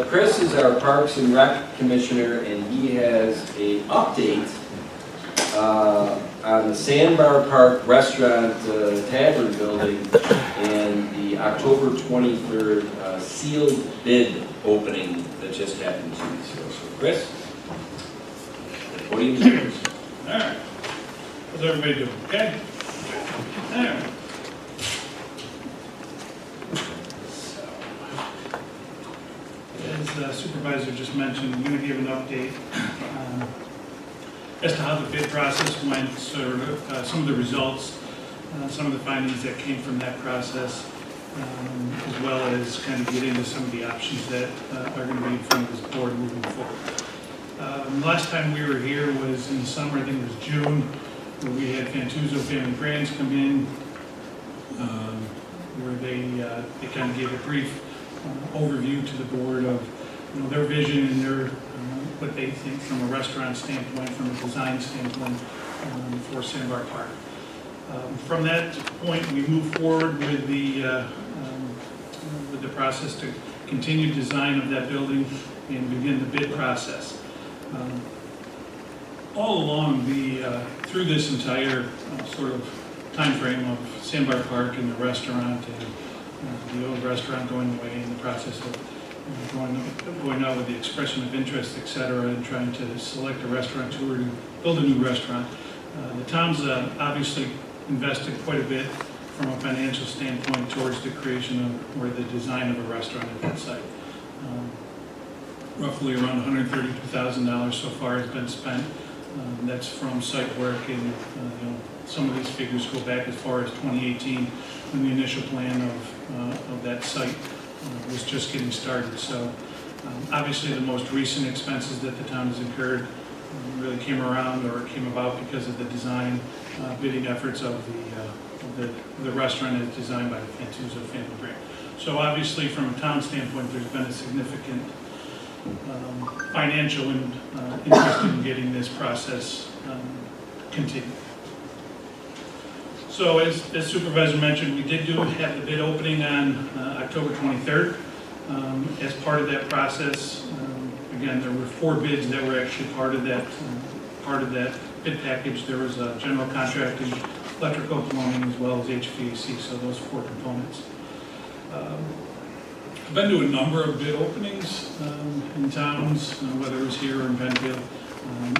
Chris is our Parks and Rec Commissioner, and he has a update on the Sandbar Park Restaurant Tavern Building and the October 23rd sealed bid opening that just happened 2 weeks ago. So Chris, the podium is yours. All right. How's everybody doing? Okay? All right. As Supervisor just mentioned, I'm going to give an update as to how the bid process went, sort of some of the results, some of the findings that came from that process, as well as kind of get into some of the options that are going to be in front of this board moving forward. Last time we were here was in the summer, I think it was June, where we had Fantuzzo Family Brands come in, where they kind of gave a brief overview to the board of their vision and their what they think from a restaurant standpoint, from a design standpoint for Sandbar Park. From that point, we moved forward with the process to continue design of that building and begin the bid process. All along through this entire sort of time frame of Sandbar Park and the restaurant and the old restaurant going away in the process of going out with the expression of interest, et cetera, and trying to select a restaurateur to build a new restaurant. The Toms obviously invested quite a bit from a financial standpoint towards the creation of, or the design of a restaurant at that site. Roughly around $132,000 so far has been spent. That's from site work, and some of these figures go back as far as 2018 when the initial plan of that site was just getting started. So obviously the most recent expenses that the town has incurred really came around or came about because of the design bidding efforts of the restaurant as designed by the Fantuzzo Family Brand. So obviously from a town standpoint there's been a significant financial interest in getting this process continued. So as Supervisor mentioned, we did have the bid opening on October 23rd. As part of that process, again, there were 4 bids that were actually part of that bid package. There was general contracting, electrical, plumbing, as well as HVAC, so those 4 components. I've been to a number of bid openings in towns, whether it was here or in Bentonville,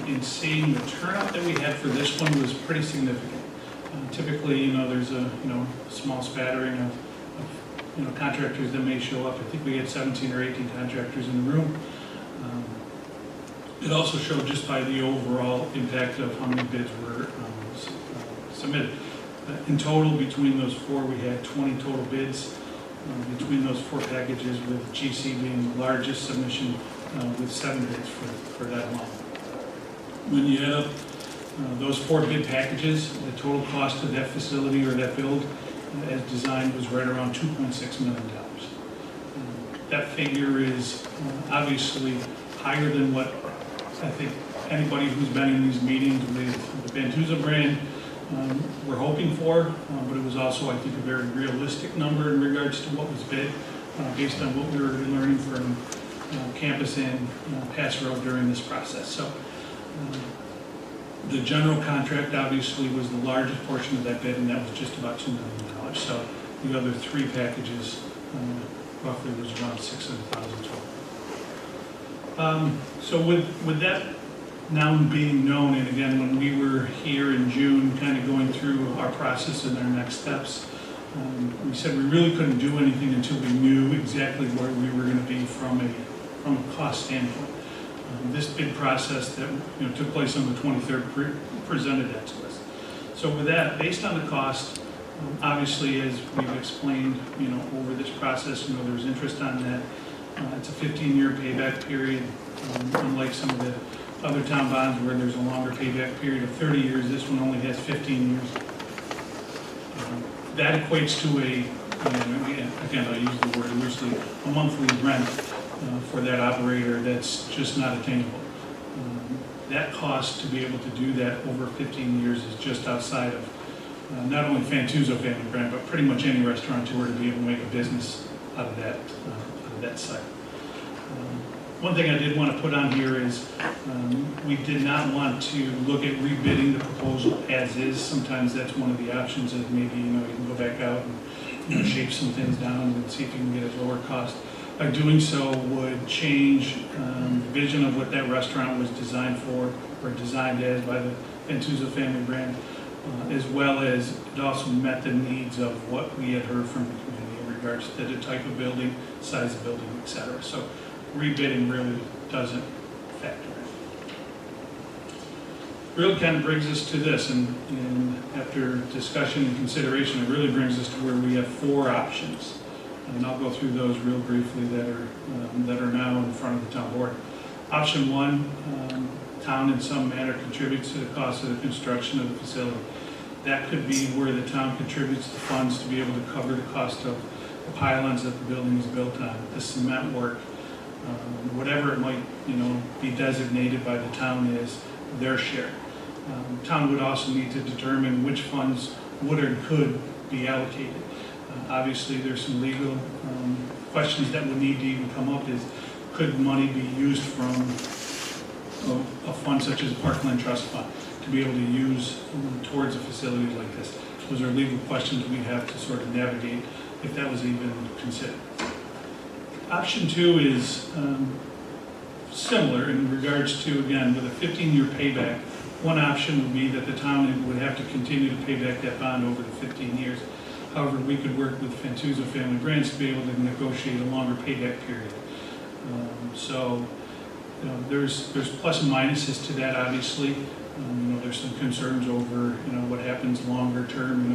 and seeing the turnout that we had for this one was pretty significant. Typically, there's a small spattering of contractors that may show up. I think we had 17 or 18 contractors in the room. It also showed just by the overall impact of how many bids were submitted. In total, between those 4, we had 20 total bids. Between those 4 packages, with GC being the largest submission with 7 bids for that amount. When you add up those 4 bid packages, the total cost of that facility or that build as designed was right around $2.6 million. That figure is obviously higher than what I think anybody who's been in these meetings with the Fantuzzo brand we're hoping for, but it was also, I think, a very realistic number in regards to what was bid based on what we were learning from campus and Pass Road during this process. So the general contract obviously was the largest portion of that bid, and that was just about $2 million. So the other 3 packages roughly was around $600,000 total. So with that now being known, and again, when we were here in June, kind of going through our process and our next steps, we said we really couldn't do anything until we knew exactly where we were going to be from a cost standpoint. This bid process that took place on the 23rd presented that to us. So with that, based on the cost, obviously as we've explained, over this process, there's interest on that. It's a 15-year payback period, unlike some of the other town bonds where there's a longer payback period of 30 years. This one only has 15 years. That equates to again, I use the word loosely, a monthly rent for that operator that's just not attainable. That cost to be able to do that over 15 years is just outside of not only Fantuzzo Family Brand, but pretty much any restaurateur to be able to make a business out of that site. One thing I did want to put on here is we did not want to look at rebidding the proposal as is. Sometimes that's one of the options, is maybe, you can go back out and shape some things down and see if you can get a lower cost. By doing so would change the vision of what that restaurant was designed for, or designed as by the Ventuza family brand, as well as it also met the needs of what we had heard from the community in regards to the type of building, size of building, etc. So rebidding really doesn't factor in. Really kind of brings us to this, and after discussion and consideration, it really brings us to where we have 4 options. And I'll go through those real briefly that are now in front of the town board. Option 1, town in some manner contributes to the cost of the construction of the facility. That could be where the town contributes the funds to be able to cover the cost of the pylons that the building is built on, the cement work, whatever it might, be designated by the town as their share. Town would also need to determine which funds would or could be allocated. Obviously, there's some legal questions that would need to even come up. Is could money be used from a fund such as a Parkland Trust Fund to be able to use towards a facility like this? Those are legal questions we'd have to sort of navigate if that was even considered. Option 2 is similar in regards to, again, with a 15-year payback. One option would be that the town would have to continue to pay back that bond over the 15 years. However, we could work with Ventuza Family Brands to be able to negotiate a longer payback period. There's plus and minuses to that, obviously. There's some concerns over, what happens longer term,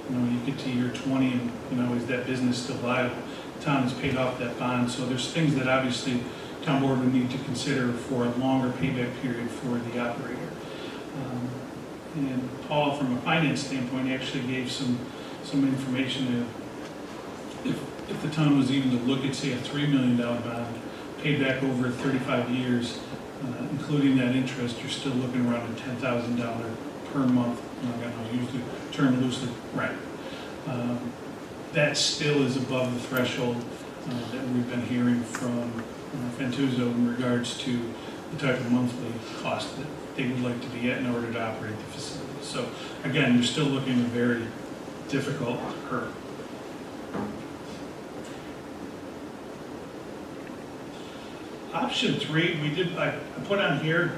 you get to year 20 and, is that business still viable? The town has paid off that bond, so there's things that obviously town board would need to consider for a longer payback period for the operator. And Paul, from a finance standpoint, actually gave some information. If the town was even to look at, say, a $3 million bond, paid back over 35 years, including that interest, you're still looking around a $10,000 per month. I use the term loosely, right? That still is above the threshold that we've been hearing from Ventuza in regards to the type of monthly cost that they would like to be at in order to operate the facility. So again, you're still looking at a very difficult hurdle. Option 3, I put on here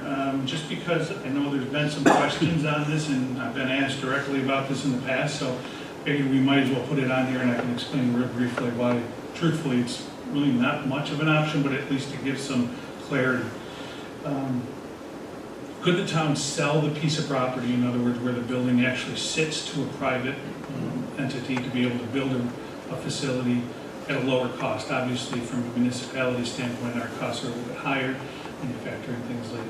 just because I know there's been some questions on this, and I've been asked directly about this in the past, so I figured we might as well put it on here, and I can explain real briefly why, truthfully, it's really not much of an option, but at least to give some clarity. Could the town sell the piece of property, in other words, where the building actually sits, to a private entity to be able to build a facility at a lower cost? Obviously, from a municipality standpoint, our costs are a little bit higher when you factor in things like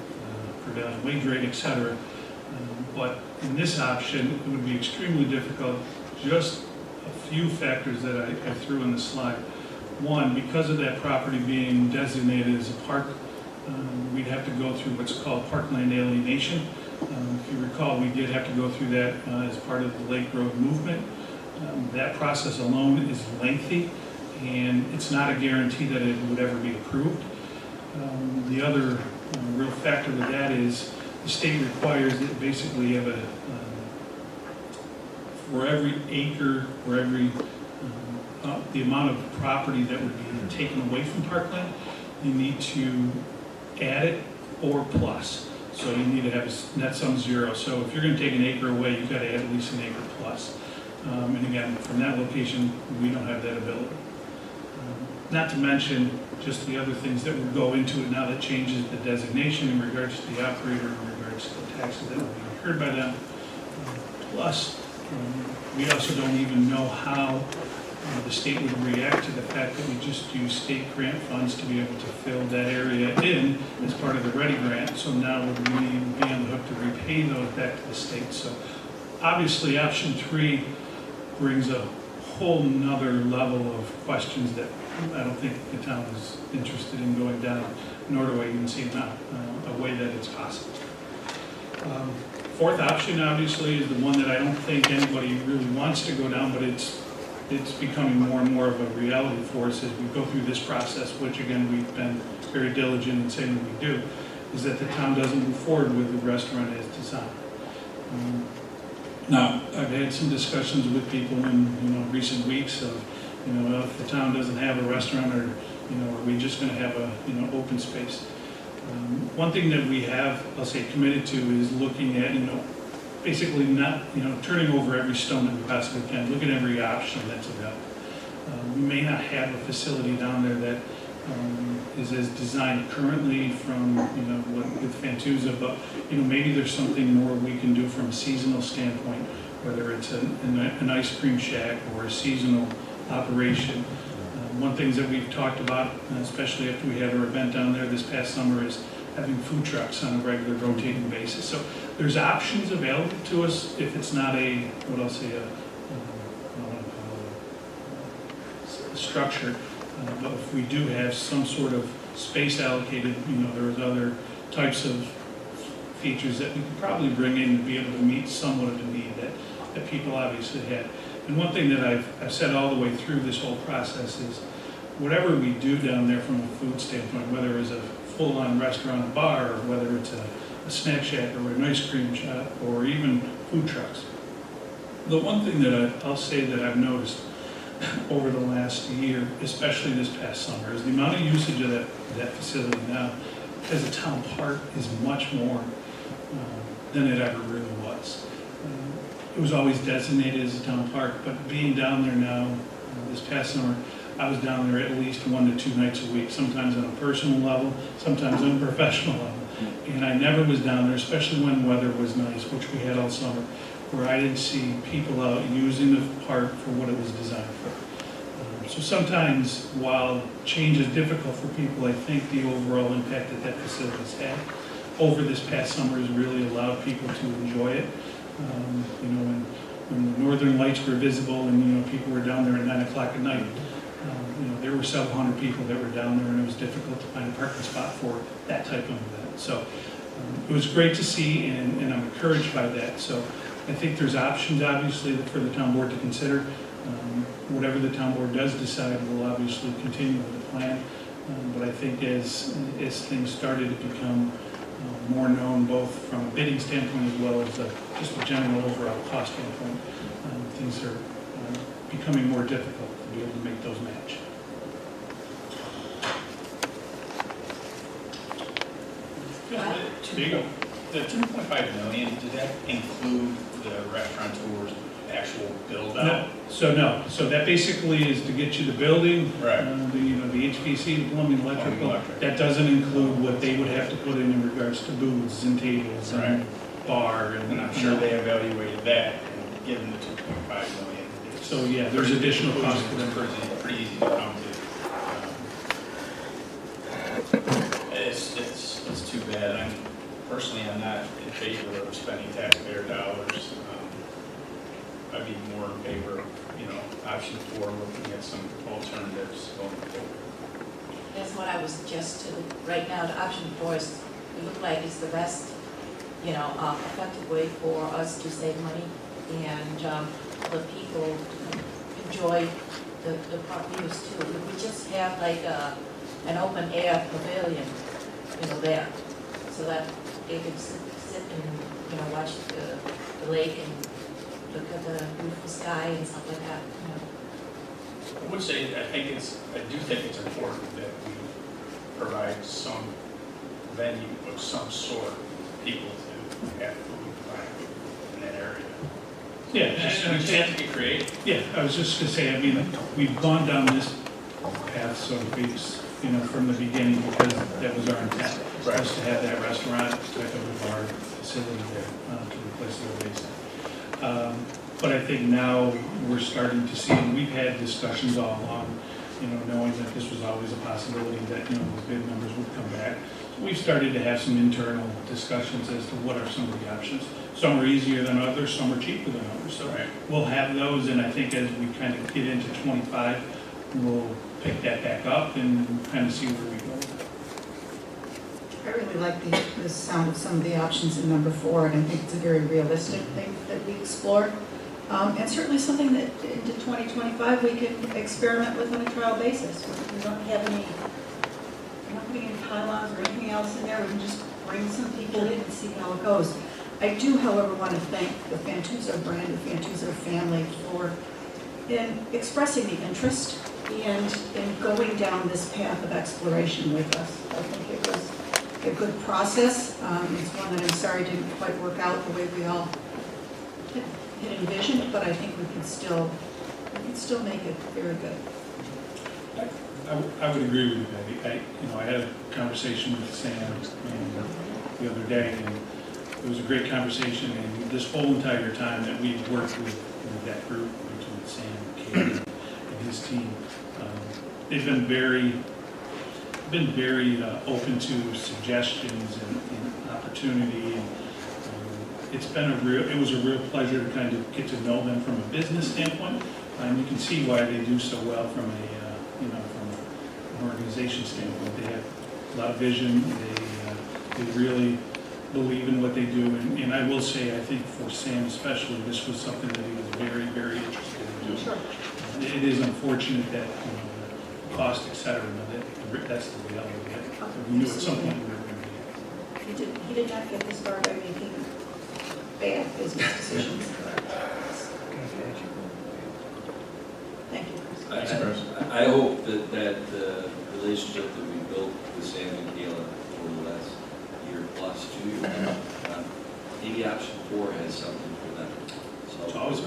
prevailing wage rate, et cetera. But in this option, it would be extremely difficult. Just a few factors that I threw in the slide. One, because of that property being designated as a park, we'd have to go through what's called parkland alienation. If you recall, we did have to go through that as part of the Lake Road movement. That process alone is lengthy, and it's not a guarantee that it would ever be approved. The other real factor with that is the state requires that basically you have for every acre, for every the amount of property that would be taken away from parkland, you need to add it or plus. So you need to have a net sum 0. So if you're going to take an acre away, you've got to add at least an acre plus. And again, from that location, we don't have that ability. Not to mention just the other things that would go into it now that changes the designation in regards to the operator, in regards to the taxes that would be incurred by them. Plus, we also don't even know how the state would react to the fact that we just use state grant funds to be able to fill that area in as part of the READY grant. So now would we be on the hook to repay those back to the state? So obviously option 3 brings a whole nother level of questions that I don't think the town is interested in going down, nor do I even see a way that it's possible. Fourth option, obviously, is the one that I don't think anybody really wants to go down, but it's it's becoming more and more of a reality for us as we go through this process, which again, we've been very diligent in saying that we do, is that the town doesn't move forward with the restaurant as designed. Now, I've had some discussions with people in, recent weeks of, if the town doesn't have a restaurant, or, are we just gonna have a, open space? One thing that we have, I'll say, committed to is looking at, basically not, turning over every stone that we possibly can, look at every option that's available. We may not have a facility down there that is as designed currently from, with Fantuza, but, maybe there's something more we can do from a seasonal standpoint, whether it's an ice cream shack or a seasonal operation. One thing that we've talked about, especially after we had our event down there this past summer, is having food trucks on a regular rotating basis. So there's options available to us if it's not a, what I'll say, a structure. But if we do have some sort of space allocated, there's other types of features that we could probably bring in to be able to meet somewhat of the need that people obviously had. And one thing that I've said all the way through this whole process is whatever we do down there from a food standpoint, whether it's a full-on restaurant or bar, or whether it's a snack shack or an ice cream shop or even food trucks. The one thing that I'll say that I've noticed over the last year, especially this past summer, is the amount of usage of that facility now as a town park is much more than it ever really was. It was always designated as a town park, but being down there now, this past summer, I was down there at least 1 to 2 nights a week, sometimes on a personal level, sometimes on a professional level. And I never was down there, especially when weather was nice, which we had all summer, where I didn't see people out using the park for what it was designed for. So sometimes, while change is difficult for people, I think the overall impact that facility's had over this past summer has really allowed people to enjoy it. When the northern lights were visible and, people were down there at 9 o'clock at night, there were several hundred people that were down there, and it was difficult to find a parking spot for that type of event. So it was great to see, and I'm encouraged by that. So I think there's options, obviously, for the town board to consider. Whatever the town board does decide, we'll obviously continue with the plan. But I think as things started to become more known, both from a bidding standpoint as well as just a general overall cost standpoint, things are becoming more difficult to be able to make those match. There you go. The 2.5 million, did that include the restaurateur's actual build out? No. So that basically is to get you the building, Right. The HVAC, the plumbing, electrical. Electric. That doesn't include what they would have to put in regards to booths and tables and bar and. And I'm sure they evaluated that and given the 2.5 million. So yeah, there's additional costs for them. Pretty easy to come to. It's too bad. Personally, I'm not in favor of spending taxpayer dollars. I'd be more in favor of, option 4, looking at some alternatives going forward. That's what I would suggest too. Right now, the option 4 is, it look like it's the best, effective way for us to save money and for people to enjoy the park views too. We just have like an open air pavilion, there, so that they can sit and, watch the lake and look at the beautiful sky and stuff like that, I would say, I do think it's important that we provide some venue of some sort for people to have food in that area. Yeah, We have to be creative. Yeah, I was just gonna say, we've gone down this path, so to speak, from the beginning, because that was our intent, Right. was to have that restaurant type of a bar facility there to replace the base. But I think now we're starting to see, and we've had discussions all along, knowing that this was always a possibility that, those bid numbers would come back. So we've started to have some internal discussions as to what are some of the options. Some are easier than others, some are cheaper than others. So Right. we'll have those, and I think as we kind of get into 25, we'll pick that back up and kind of see where we go. I really like the sound of some of the options in number 4, and I think it's a very realistic thing that we explored. And certainly something that into 2025 we can experiment with on a trial basis. We don't have any, we're not putting any pylons or anything else in there. We can just bring some people in and see how it goes. I do, however, want to thank the Fantuzzo brand, the Fantuzzo family for expressing the interest and in going down this path of exploration with us. I think it was a good process. It's one that I'm sorry didn't quite work out the way we all had envisioned, but I think we can still make it very good. I would agree with you, Betty. I had a conversation with Sam the other day, and it was a great conversation, and this whole entire time that we've worked with that group, between Sam, Kate, and his team, they've been very open to suggestions and opportunity. And, it was a real pleasure to kind of get to know them from a business standpoint, and you can see why they do so well from from an organization standpoint. They have a lot of vision. They really believe in what they do, and I will say, I think for Sam especially, this was something that he was very, very interested in doing. Sure. It is unfortunate that the cost, et cetera, that's the reality of it. We knew at some point we were going to be. He did not get this far by making bad business decisions. Thank you, Chris. I hope that the relationship that we built with Sam and Kayla over the last year plus, 2 years, maybe option 4 has something for them. So It's always